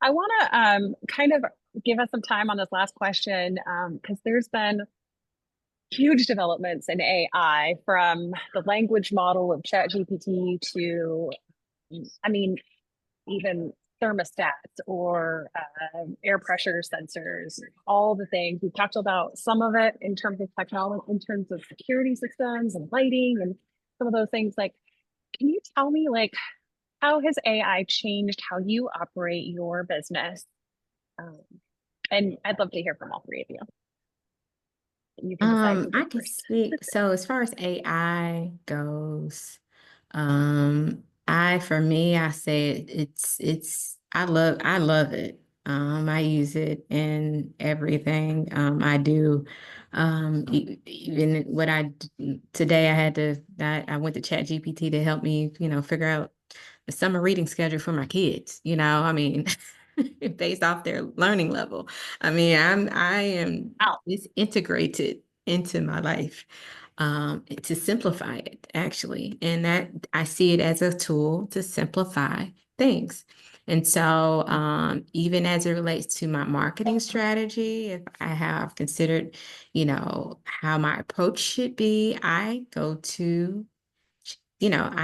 I want to kind of give us some time on this last question because there's been huge developments in AI from the language model of ChatGPT to, I mean, even thermostats or air pressure sensors, all the things. We've talked about some of it in terms of technology, in terms of security systems and lighting and some of those things. Like, can you tell me, like, how has AI changed how you operate your business? Um, and I'd love to hear from all three of you. You can decide who I goes can first. speak. So as far as AI goes, for me, I say I love it. I use it in everything I do. Even today I went to ChatGPT to help me, figure out the summer reading schedule for my kids. I mean, based off their learning level. I am Wow. it's integrated into my life to simplify it actually. And that I see it as a tool to simplify things. And so even as it relates to my marketing strategy, if I have considered, how my approach should be, I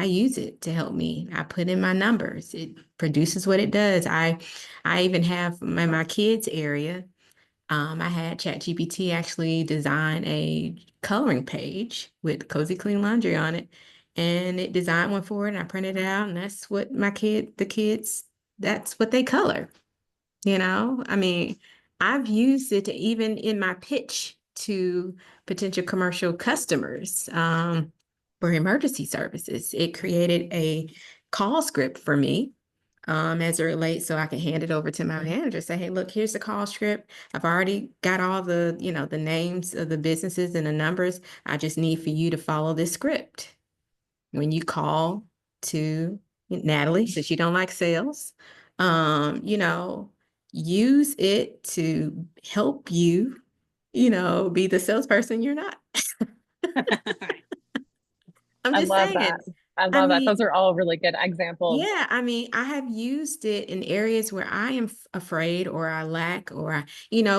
use it to help me. I put in my numbers. It produces what it does. I even have my kids area. I had ChatGPT actually design a coloring page with Cozy Clean Laundry on it, and it designed one for it. And I printed it out, and that's what the kids, that's what they color. I mean, I've used it to even in my pitch to potential commercial customers for emergency services. It created a call script for me as it relates so I can hand it over to my manager, say, hey, look, here's the call script. I've already got all the names of the businesses and the numbers. I just need for you to follow this script. When you call to Natalie, since you don't like sales, you know, use it to help you, be the salesperson you're not. I'm I just love saying. that. I I love that. mean, Those are all really good examples. yeah, I mean, I have used it in areas where I am afraid or I lack or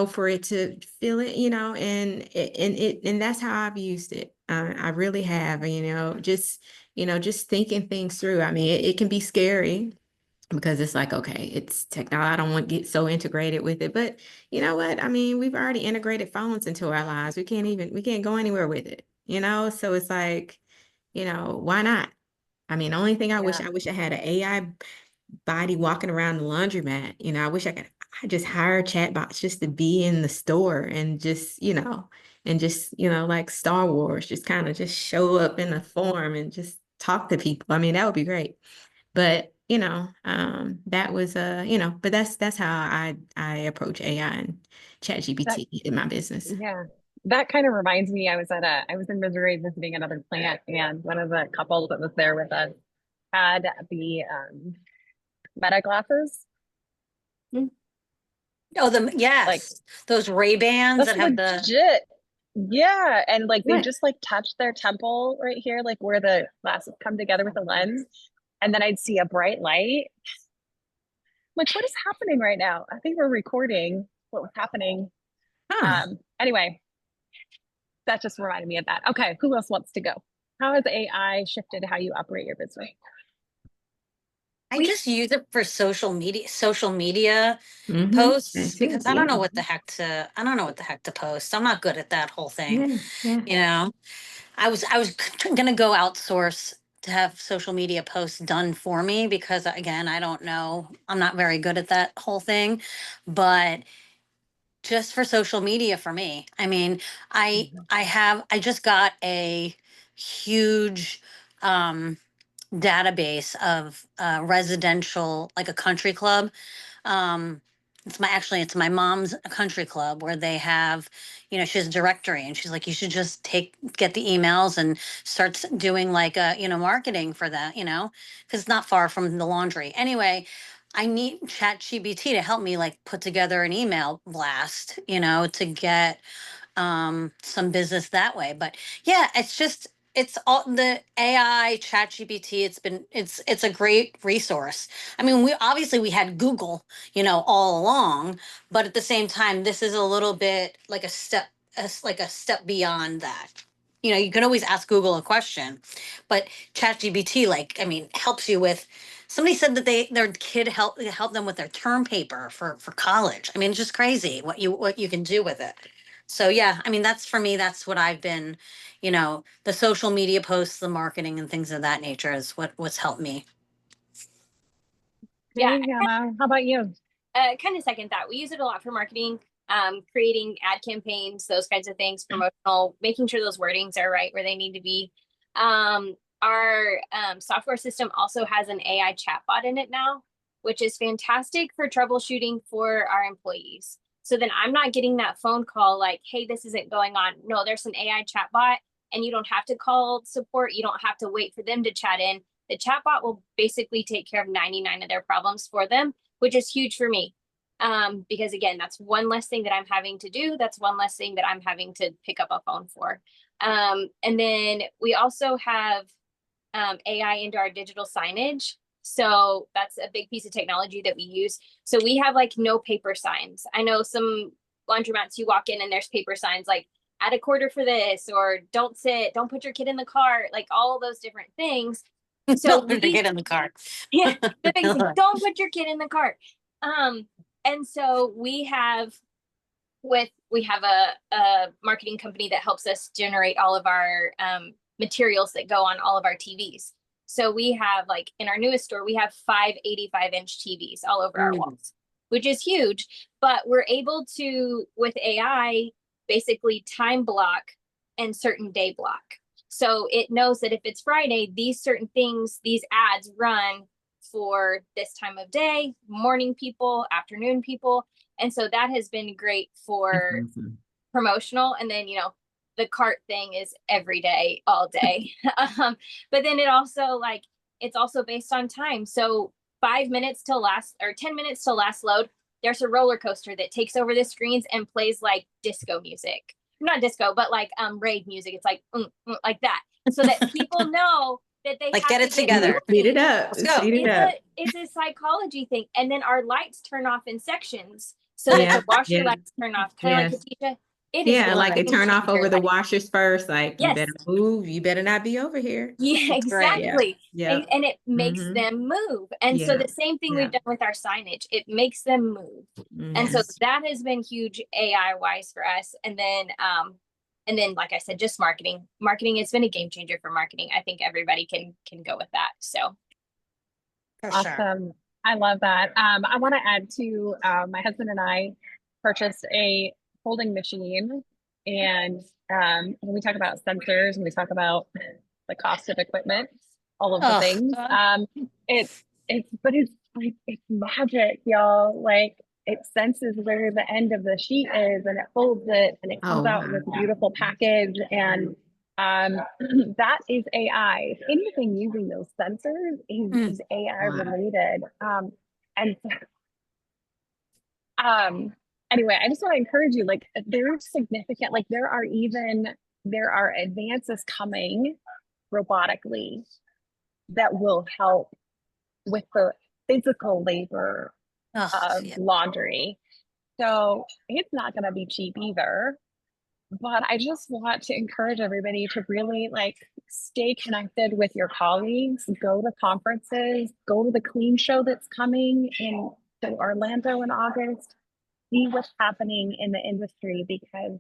for it to feel it, and that's how I've used it. I really have, just thinking things through. I mean, it can be scary because it's like, okay, it's technology. I don't want to get so integrated with it, but you know what? I mean, we've already integrated phones into our lives. We can't go anywhere with it, So it's like, why not? I mean, the only thing Yeah. I wish I had an AI body walking around the laundromat. I wish I just hire chatbots just to be in the store and just, like Star Wars, just kind of just show up in a form and just talk to people. I mean, that would be great. But, that was but that's how I approach AI and That ChatGPT in my business. yeah. That kind of reminds me, I was in Missouri visiting another plant, and one of the couples that was there with us had the meta glasses. Mm. Oh, the Like, yes, those Ray-Bans that's that have the legit. Yeah. And like they Right. just like touch their temple right here, like where the glasses come together with the lens. And then I'd see a bright light. Like, what is happening right now? I think we're recording what was happening. Huh. Anyway, that just reminded me of that. Okay, who else wants to go? How has AI shifted how you operate your business? I just use it for social media Mm-hmm. That posts too. because Yeah. I don't know what the heck to post. I'm not good at that whole thing. Yeah. Yeah. You know, I was gonna go outsource to have social media posts done for me because again, I don't know. I'm not very good at that whole thing, but just for social media for me. I mean, I just got a huge um database of residential, like a country club. Um, it's my mom's country club where they have, she has a directory and she's like, you should just get the emails and start doing like marketing for that, because it's not far from the laundry. Anyway, I need ChatGPT to help me like put together an email blast, to get some business that way. But yeah, it's just it's all the AI chat GPT. It's a great resource. I mean, we had Google, all along, but at the same time, this is a little bit like like a step beyond that. You can always ask Google a question, but chat GPT, like, I mean, helps you with, somebody said that their kid help them with their term paper for college. I mean, it's just crazy what you can do with it. So yeah, I mean, that's for me, that's what I've been, the social media posts, the marketing and things of that nature is what's helped me. Yeah, Hey, Hannah, how about you? kind of second that. We use it a lot for marketing, creating ad campaigns, those kinds of things, promotional, making sure those wordings are right where they need to be. Our software system also has an AI chatbot in it now, which is fantastic for troubleshooting for our employees. So then I'm not getting that phone call like, hey, this isn't going on. No, there's an AI chatbot and you don't have to call support. You don't have to wait for them to chat in. The chatbot will basically take care of 99 of their problems for them, which is huge for me. Because again, that's one less thing that I'm having to do. That's one less thing that I'm having to pick up a phone for. And then we also have AI into our digital signage. So that's a big piece of technology that we use. So we have like no paper signs. I know some laundromats, you walk in and there's paper signs like add a quarter for this, or don't sit, don't put your kid in the car, like all those different things. So Don't put your kid in the car. Yeah, the thing is like, don't put your kid in the cart. And so we have a marketing company that helps us generate all of our materials that go on all of our TVs. So we have, like, in our newest store, we have 5 85-inch TVs all over our walls, which is huge. But we're able to, with AI, basically time block and certain day block. So it knows that if it's Friday, these certain things, these ads run for this time of day, morning people, afternoon people. And so that has been great for promotional. And then, the cart thing is every day, all day. But then it's also based on time. So 5 minutes till last, or 10 minutes till last load, there's a roller coaster that takes over the screens and plays like disco music. Not disco, but like rave music. It's like like that, so that people know that they like have get it to together. Speed it up. Let's go. Speed it up. It's a psychology thing. And then our lights turn off in sections so that the washer lights turn off, kind of like Katisha. It is like they turn off over the washers first. Like, you Yes. better move. You better not be over here. Yeah, That's great. exactly. Yeah. And it makes them move. And so the same thing we've done with our signage, it makes them move. And so that has been huge AI wise for us. And then like I said, just marketing. It's been a game changer for marketing. I think everybody can go with that. So For Awesome. sure. I love that. I want to add to my husband and I purchased a folding machine, and when we talk about sensors and we talk about the cost of equipment, all of the things, it's like it's magic, y'all. Like, it senses where the end of the sheet is and it folds it and it comes out in this beautiful package. And that is AI. Anything using those sensors is AI related. And anyway, I just want to encourage you, like, there's significant, like, there are advances coming robotically that will help with the physical labor of laundry. So it's not going to be cheap either. But I just want to encourage everybody to really, like, stay connected with your colleagues, go to conferences, go to the clean show that's coming in Orlando in August, see what's happening in the industry, because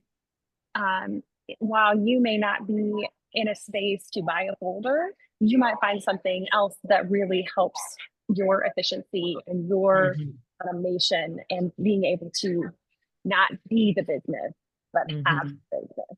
while you may not be in a space to buy a folder, you might find something else that really helps your efficiency and your automation and being able to not be the business, but have business.